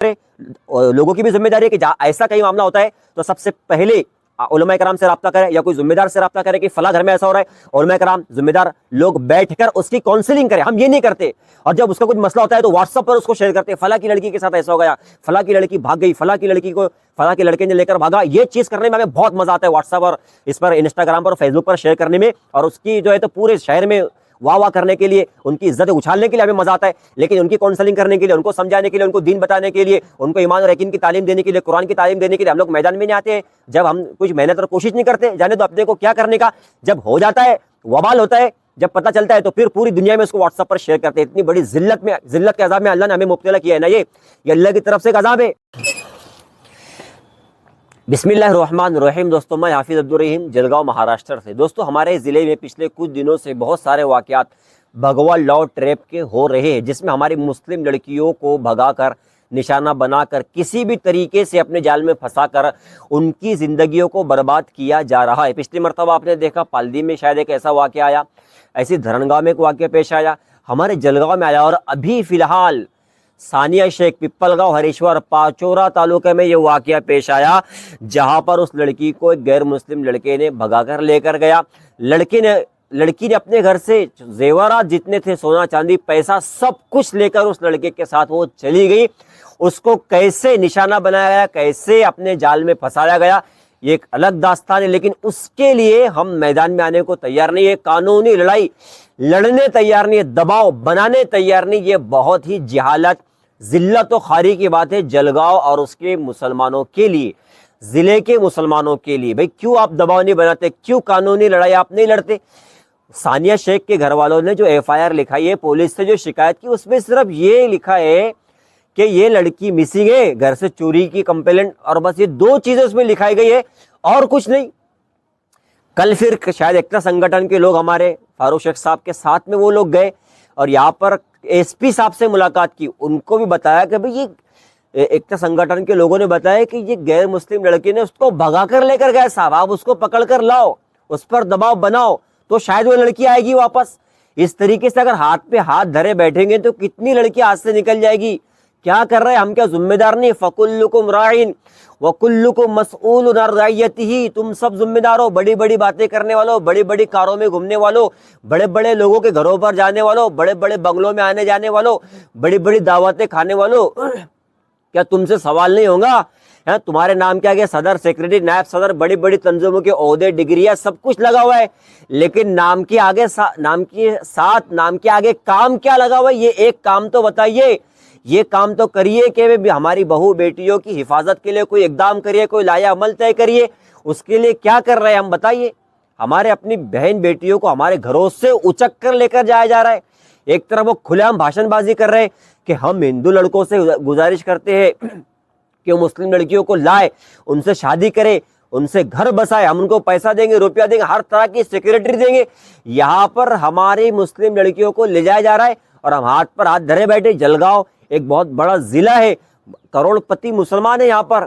लोगों की भी जिम्मेदारी है कि ऐसा कहीं मामला होता है तो सबसे पहले उलमा कराम से रब्ता करें या कोई जिम्मेदार से रब्ता करें कि फला घर में ऐसा हो रहा है, उलमा कराम जिम्मेदार लोग बैठकर उसकी काउंसलिंग करें। हम ये नहीं करते, और जब उसका कुछ मसला होता है तो व्हाट्सएप पर उसको शेयर करते हैं, फला की लड़की के साथ ऐसा हो गया, फला की लड़की भाग गई, फला की लड़की को फला के लड़के ने लेकर भागा। ये चीज करने में हमें बहुत मजा आता है, व्हाट्सएप और इस पर इंस्टाग्राम पर फेसबुक पर शेयर करने में, और उसकी जो है तो पूरे शहर में वाह वाह करने के लिए, उनकी इज्जत उछालने के लिए हमें मजा आता है। लेकिन उनकी काउंसलिंग करने के लिए, उनको समझाने के लिए, उनको दीन बताने के लिए, उनको ईमान और यकीन की तालीम देने के लिए, कुरान की तालीम देने के लिए हम लोग मैदान में नहीं आते हैं। जब हम कुछ मेहनत और कोशिश नहीं करते, जाने तो अपने को क्या करने का, जब हो जाता है वबाल होता है, जब पता चलता है तो फिर पूरी दुनिया में उसको व्हाट्सएप पर शेयर करते हैं। इतनी बड़ी जिल्लत के अजाब में अल्लाह ने हमें मुब्तला किया है ना, ये अल्लाह की तरफ से एक अजाब है। बिस्मिल्लाहिर्रहमानिर्रहीम। दोस्तों, मैं हाफिज अब्दुल रहीम जलगांव महाराष्ट्र से। दोस्तों, हमारे ज़िले में पिछले कुछ दिनों से बहुत सारे वाक़यात भगवा लॉ ट्रैप के हो रहे हैं, जिसमें हमारी मुस्लिम लड़कियों को भगाकर, निशाना बनाकर, किसी भी तरीके से अपने जाल में फंसाकर उनकी ज़िंदगियों को बर्बाद किया जा रहा है। पिछली मरतबा आपने देखा पालदी में शायद एक ऐसा वाक़या आया, ऐसी धरणगांव में एक वाक़या पेश आया, हमारे जलगांव में आया, और अभी फ़िलहाल सानिया शेख, पिप्पलगांव, हरीश्वर, पाचोरा तालुके में ये वाक़या पेश आया, जहां पर उस लड़की को एक गैर मुस्लिम लड़के ने भगाकर लेकर गया। लड़की ने अपने घर से जेवरात जितने थे, सोना चांदी पैसा सब कुछ लेकर उस लड़के के साथ वो चली गई। उसको कैसे निशाना बनाया गया, कैसे अपने जाल में फंसाया गया, ये एक अलग दास्तान है। लेकिन उसके लिए हम मैदान में आने को तैयार नहीं है, कानूनी लड़ाई लड़ने तैयार नहीं है, दबाव बनाने तैयार नहीं। ये बहुत ही जहालत, जिल्लत और खारी की बात है जलगांव और उसके मुसलमानों के लिए, जिले के मुसलमानों के लिए। भाई क्यों आप दबाव नहीं बनाते, क्यों कानूनी लड़ाई आप नहीं लड़ते? सानिया शेख के घर वालों ने जो एफआईआर लिखाई है, पुलिस से जो शिकायत की, उसमें सिर्फ ये लिखा है कि ये लड़की मिसिंग है, घर से चोरी की कंप्लेंट, और बस ये दो चीजें उसमें लिखाई गई है और कुछ नहीं। कल फिर शायद एकता संगठन के लोग हमारे फारूक शेख साहब के साथ में वो लोग गए और यहाँ पर एसपी साहब से मुलाकात की, उनको भी बताया कि भाई ये एकता संगठन के लोगों ने बताया कि ये गैर मुस्लिम लड़की ने उसको भगा कर लेकर गए साहब, आप उसको पकड़ कर लाओ, उस पर दबाव बनाओ तो शायद वो लड़की आएगी वापस। इस तरीके से अगर हाथ पे हाथ धरे बैठेंगे तो कितनी लड़की हाथ से निकल जाएगी। क्या कर रहे हैं हम, क्या जिम्मेदार नहीं? फकुल्लुकुम राइन व कुल्लुकुम मसऊलुन अन रइयतिही, तुम सब जिम्मेदार हो, बड़ी बड़ी बातें करने वालों, बड़ी बड़ी कारों में घूमने वालों, बड़े बड़े लोगों के घरों पर जाने वालों, बड़े बड़े बंगलों में आने जाने वालों, बड़ी बड़ी दावतें खाने वालों, क्या तुमसे सवाल नहीं होगा? है तुम्हारे नाम के आगे सदर, सेक्रेटरी, नायब सदर, बड़ी बड़ी तंजीमों के ओहदे, डिग्रियां, सब कुछ लगा हुआ है, लेकिन नाम के आगे नाम के आगे काम क्या लगा हुआ है? ये एक काम तो बताइए, ये काम तो करिए कि हमारी बहू बेटियों की हिफाजत के लिए कोई इकदाम करिए, कोई लाया अमल तय करिए। उसके लिए क्या कर रहे हैं हम बताइए? हमारे अपनी बहन बेटियों को हमारे घरों से उचक कर लेकर जाया जा रहा है। एक तरफ वो खुलेआम भाषणबाजी कर रहे हैं कि हम हिंदू लड़कों से गुजारिश करते हैं कि मुस्लिम लड़कियों को लाए, उनसे शादी करे, उनसे घर बसाए, हम उनको पैसा देंगे, रुपया देंगे, हर तरह की सिक्योरिटी देंगे। यहाँ पर हमारी मुस्लिम लड़कियों को ले जाया जा रहा है और हम हाथ पर हाथ धरे बैठे। जलगांव एक बहुत बड़ा जिला है, करोड़पति मुसलमान है, यहाँ पर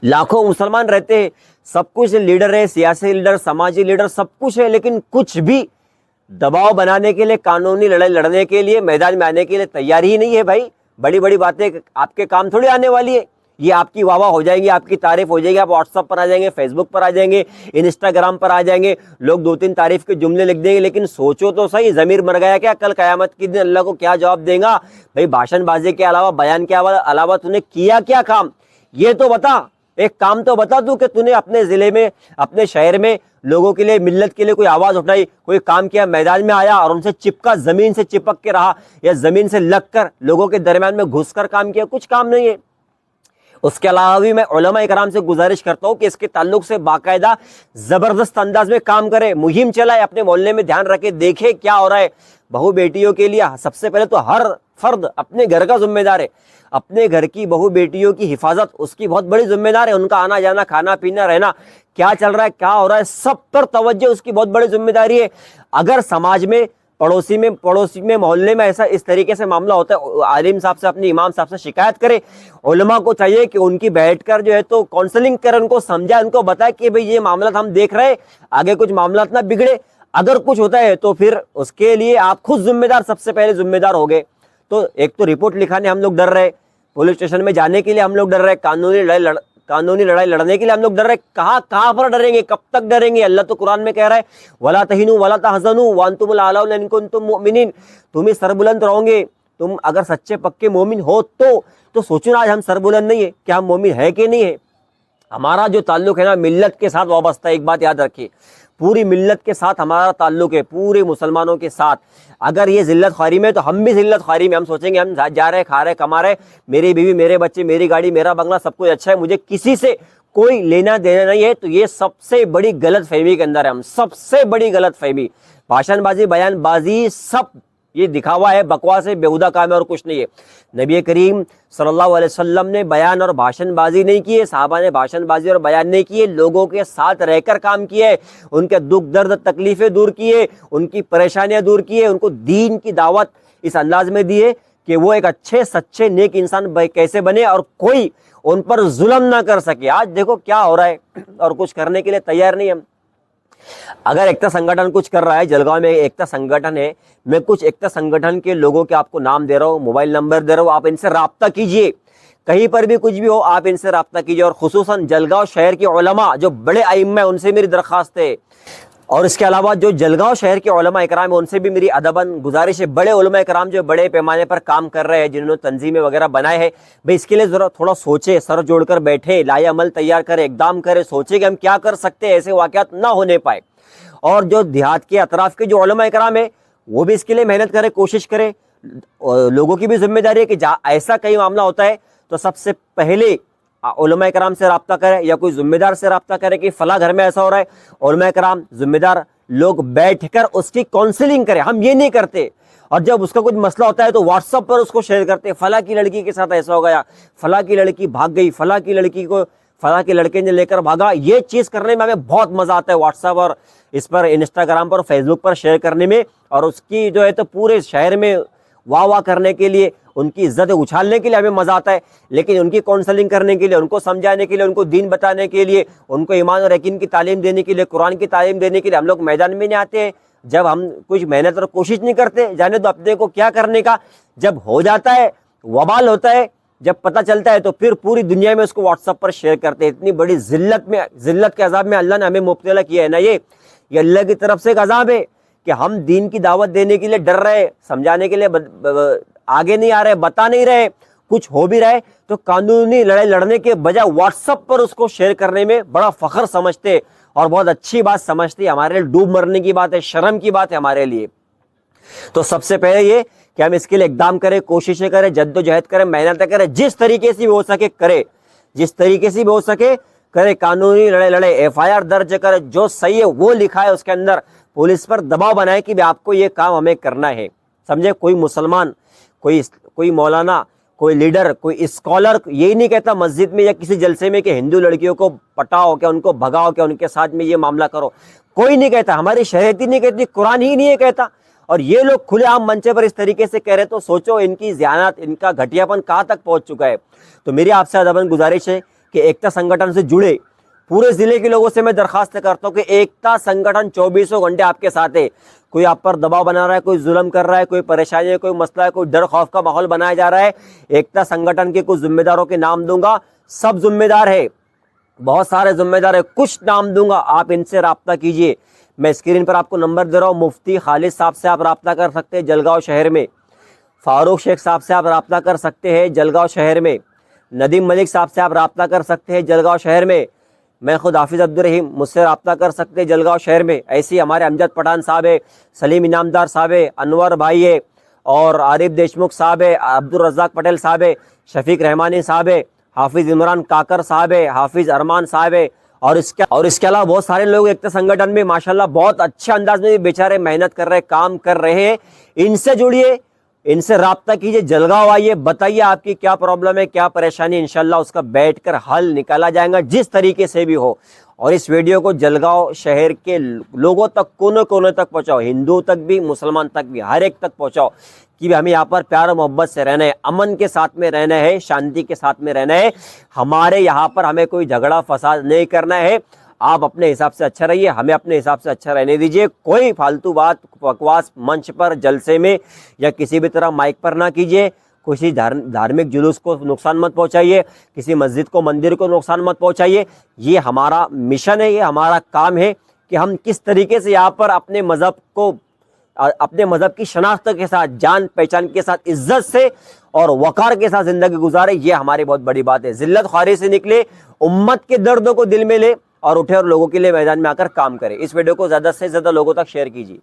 लाखों मुसलमान रहते हैं, सब कुछ लीडर है, सियासी लीडर, समाजी लीडर, सब कुछ है, लेकिन कुछ भी दबाव बनाने के लिए, कानूनी लड़ाई लड़ने के लिए, मैदान में आने के लिए तैयार ही नहीं है। भाई बड़ी बड़ी बातें आपके काम थोड़ी आने वाली है, ये आपकी वाह वाह हो जाएगी, आपकी तारीफ हो जाएगी, आप व्हाट्सएप पर आ जाएंगे, फेसबुक पर आ जाएंगे, इंस्टाग्राम पर आ जाएंगे, लोग दो तीन तारीफ के जुमले लिख देंगे। लेकिन सोचो तो सही, जमीर मर गया क्या? कल कयामत के दिन अल्लाह को क्या जवाब देगा? भाई भाषणबाजी के अलावा, बयान के अलावा तूने किया क्या काम, ये तो बता। एक काम तो बता तू कि तूने अपने जिले में, अपने शहर में लोगों के लिए, मिल्लत के लिए कोई आवाज उठाई, कोई काम किया, मैदान में आया और उनसे चिपका, जमीन से चिपक के रहा, या जमीन से लग कर लोगों के दरमियान में घुसकर काम किया? कुछ काम नहीं है। उसके अलावा भी मैं उलमा इकराम से गुजारिश करता हूँ कि इसके ताल्लुक से बाकायदा जबरदस्त अंदाज में काम करे, मुहिम चलाए, अपने मोहल्ले में ध्यान रखे, देखे क्या हो रहा है। बहू बेटियों के लिए सबसे पहले तो हर फर्द अपने घर का जिम्मेदार है, अपने घर की बहू बेटियों की हिफाजत उसकी बहुत बड़ी जिम्मेदार है। उनका आना जाना, खाना पीना, रहना, क्या चल रहा है, क्या हो रहा है, सब पर तवज्जो उसकी बहुत बड़ी जिम्मेदारी है। अगर समाज में, पड़ोसी में, मोहल्ले में ऐसा इस तरीके से मामला होता है, आलिम साहब से, अपने इमाम साहब से शिकायत करे। उलमा को चाहिए कि उनकी बैठकर जो है तो काउंसलिंग करे, उनको समझाए, उनको बताए कि भाई ये मामला हम देख रहे हैं, आगे कुछ मामला ना बिगड़े। अगर कुछ होता है तो फिर उसके लिए आप खुद जिम्मेदार, सबसे पहले जिम्मेदार हो गए। तो एक तो रिपोर्ट लिखाने हम लोग डर रहे, पुलिस स्टेशन में जाने के लिए हम लोग डर रहे हैं, कानूनी लड़ाई लड़ने के लिए हम लोग डर रहे हैं। कहाँ पर डरेंगे, कब तक डरेंगे? अल्लाह तो कुरान में कह रहा है, वला तहिनु वला तहज़नु व अंतुमुल आलाउना इन कुंतुम मुमिनीन, तुम ही सरबुलंद रहोगे तुम अगर सच्चे पक्के मोमिन हो तो सोचो ना, आज हम सरबुलंद नहीं है, क्या हम मोमिन है कि नहीं है? हमारा जो ताल्लुक है ना मिल्लत के साथ वाबस्ता है। एक बात याद रखिए, पूरी मिल्लत के साथ हमारा ताल्लुक है, पूरे मुसलमानों के साथ। अगर ये जिल्लत ख्वारी में तो हम भी जिल्लत ख्वारी में। हम सोचेंगे हम जा रहे, खा रहे, कमा रहे, मेरी बीवी, मेरे बच्चे, मेरी गाड़ी, मेरा बंगला, सब कुछ अच्छा है, मुझे किसी से कोई लेना देना नहीं है, तो ये सबसे बड़ी गलत फहमी के अंदर है हम। सबसे बड़ी गलत फहमी, भाषणबाजी, बयानबाजी, सब ये दिखावा है, बकवास है, बेहुदा काम है और कुछ नहीं है। नबी करीम सल्लल्लाहु अलैहि वसल्लम ने बयान और भाषणबाजी नहीं की है, साहबा ने भाषणबाजी और बयान नहीं किए, लोगों के साथ रहकर काम किए, उनके दुख दर्द तकलीफें दूर किए, उनकी परेशानियां दूर किए, उनको दीन की दावत इस अंदाज में दिए कि वो एक अच्छे सच्चे नेक इंसान कैसे बने और कोई उन पर जुल्म ना कर सके। आज देखो क्या हो रहा है और कुछ करने के लिए तैयार नहीं हम। अगर एकता संगठन कुछ कर रहा है, जलगांव में एकता संगठन है, मैं कुछ एकता संगठन के लोगों के आपको नाम दे रहा हूँ, मोबाइल नंबर दे रहा हूँ, आप इनसे राब्ता कीजिए। कहीं पर भी कुछ भी हो आप इनसे राब्ता कीजिए। और खुसूसन जलगांव शहर के उलमा जो बड़े आइम्मा है उनसे मेरी दरख्वास्त है, और इसके अलावा जो जलगांव शहर के उलमा इकराम है उनसे भी मेरी अदबन गुजारिश है। बड़े उलमा इकराम जो बड़े पैमाने पर काम कर रहे हैं, जिन्होंने तंजीमें वगैरह बनाए हैं, भाई इसके लिए जरा थोड़ा सोचे, सर जोड़कर बैठे, लाए अमल तैयार करे, इकदाम करे, सोचे कि हम क्या कर सकते हैं, ऐसे वाक़यात ना होने पाए। और जो देहात के अतराफ के जो उलमा इकराम है वो भी इसके लिए मेहनत करे, कोशिश करे। लोगों की भी जिम्मेदारी है कि ऐसा कहीं मामला होता है तो सबसे पहले उलमा इकराम से रब्ता करे या कोई जिम्मेदार से रब्ता करे कि फला घर में ऐसा हो रहा है, उलमा इकराम जिम्मेदार लोग बैठकर उसकी काउंसलिंग करे। हम ये नहीं करते, और जब उसका कुछ मसला होता है तो व्हाट्सएप पर उसको शेयर करते, फला की लड़की के साथ ऐसा हो गया, फला की लड़की भाग गई, फला की लड़की को फला के लड़के ने लेकर भागा। ये चीज़ करने में हमें बहुत मज़ा आता है, व्हाट्सएप और इस पर इंस्टाग्राम पर फेसबुक पर शेयर करने में, और उसकी जो है तो पूरे शहर में वाह वाह करने के लिए, उनकी इज्जत उछालने के लिए हमें मज़ा आता है। लेकिन उनकी काउंसलिंग करने के लिए, उनको समझाने के लिए, उनको दीन बताने के लिए, उनको ईमान और यकीन की तालीम देने के लिए, कुरान की तालीम देने के लिए हम लोग मैदान में नहीं आते हैं। जब हम कुछ मेहनत और कोशिश नहीं करते, जाने तो अपने को क्या करने का, जब हो जाता है वबाल होता है, जब पता चलता है तो फिर पूरी दुनिया में उसको व्हाट्सएप पर शेयर करते हैं। इतनी बड़ी जिल्लत के अजाब में अल्लाह ने हमें मुब्तला किया है ना। ये अल्लाह की तरफ से एक अजाब है कि हम दीन की दावत देने के लिए डर रहे, समझाने के लिए आगे नहीं आ रहे, बता नहीं रहे, कुछ हो भी रहे तो कानूनी लड़ाई लड़ने के बजाय व्हाट्सएप पर उसको शेयर करने में बड़ा फख्र समझते और बहुत अच्छी बात समझते। हमारे लिए डूब मरने की बात है, शर्म की बात है हमारे लिए। तो सबसे पहले ये कि हम इसके लिए इकदाम करें, कोशिशें करें, जद्दोजहद करें, मेहनत करें, जिस तरीके से भी हो सके करें, जिस तरीके से भी हो सके करें। कानूनी लड़ाई लड़े, FIR दर्ज करे, जो सही है वो लिखा है उसके अंदर, पुलिस पर दबाव बनाए कि आपको ये काम हमें करना है। समझे, कोई मुसलमान, कोई मौलाना, कोई लीडर, कोई स्कॉलर यही नहीं कहता मस्जिद में या किसी जलसे में कि हिंदू लड़कियों को पटाओ, क्या उनको भगाओ, क्या उनके साथ में ये मामला करो, कोई नहीं कहता। हमारी शरीयत ही नहीं कहती, कुरान ही नहीं कहता, और ये लोग खुलेआम मंचे पर इस तरीके से कह रहे, तो सोचो इनकी ज़ियानत, इनका घटियापन कहाँ तक पहुँच चुका है। तो मेरी आपसे अदबन गुजारिश है कि एकता संगठन से जुड़े पूरे ज़िले के लोगों से मैं दरखास्त करता हूँ कि एकता संगठन 24 घंटे आपके साथ है। कोई आप पर दबाव बना रहा है, कोई जुल्म कर रहा है, कोई परेशानी है, कोई मसला है, कोई डर खौफ का माहौल बनाया जा रहा है, एकता संगठन के कुछ जिम्मेदारों के नाम दूंगा। सब जिम्मेदार है, बहुत सारे जिम्मेदार है, कुछ नाम दूंगा, आप इनसे रब्ता कीजिए। मैं स्क्रीन पर आपको नंबर दे रहा हूँ। मुफ्ती खालिद साहब से आप रब्ता कर सकते हैं जलगांव शहर में, फारूक शेख साहब से आप रब्ता कर सकते हैं जलगांव शहर में, नदीम मलिक साहब से आप रब्ता कर सकते हैं जलगांव शहर में, मैं खुद हाफिज़ अब्दुल रहीम, मुझसे रब्ता कर सकते हैं जलगांव शहर में। ऐसे ही हमारे अमजद पठान साहब है, सलीम इनामदार साहब है, अनवर भाई है, और आरिफ देशमुख साहब है, अब्दुल रज़ाक पटेल साहब है, शफीक रहमानी साहब है, हाफिज़ इमरान काकर साहब है, हाफिज़ अरमान साहब है, और इसके अलावा बहुत सारे लोग एकता संगठन में माशाल्लाह बहुत अच्छे अंदाज में बेचारे मेहनत कर रहे हैं, काम कर रहे हैं। इनसे जुड़िए, इनसे रब्ता कीजिए, जलगांव आइए, बताइए आपकी क्या प्रॉब्लम है, क्या परेशानी, इंशाल्लाह उसका बैठकर हल निकाला जाएगा जिस तरीके से भी हो। और इस वीडियो को जलगांव शहर के लोगों तक, कोने कोने तक पहुंचाओ, हिंदू तक भी, मुसलमान तक भी, हर एक तक पहुंचाओ कि हमें यहाँ पर प्यार और मोहब्बत से रहना है, अमन के साथ में रहना है, शांति के साथ में रहना है। हमारे यहाँ पर हमें कोई झगड़ा फसाद नहीं करना है। आप अपने हिसाब से अच्छा रहिए, हमें अपने हिसाब से अच्छा रहने दीजिए। कोई फालतू बात बकवास मंच पर, जलसे में या किसी भी तरह माइक पर ना कीजिए। किसी धार्मिक जुलूस को नुकसान मत पहुंचाइए, किसी मस्जिद को, मंदिर को नुकसान मत पहुंचाइए। ये हमारा मिशन है, ये हमारा काम है कि हम किस तरीके से यहाँ पर अपने मज़हब को, अपने मज़हब की शनाख्त के साथ, जान पहचान के साथ, इज्जत से और वकार के साथ ज़िंदगी गुजारे। ये हमारी बहुत बड़ी बात है। जिल्लत ख्वारी से निकले, उम्मत के दर्दों को दिल में ले और उठे और लोगों के लिए मैदान में आकर काम करे। इस वीडियो को ज़्यादा से ज़्यादा लोगों तक शेयर कीजिए।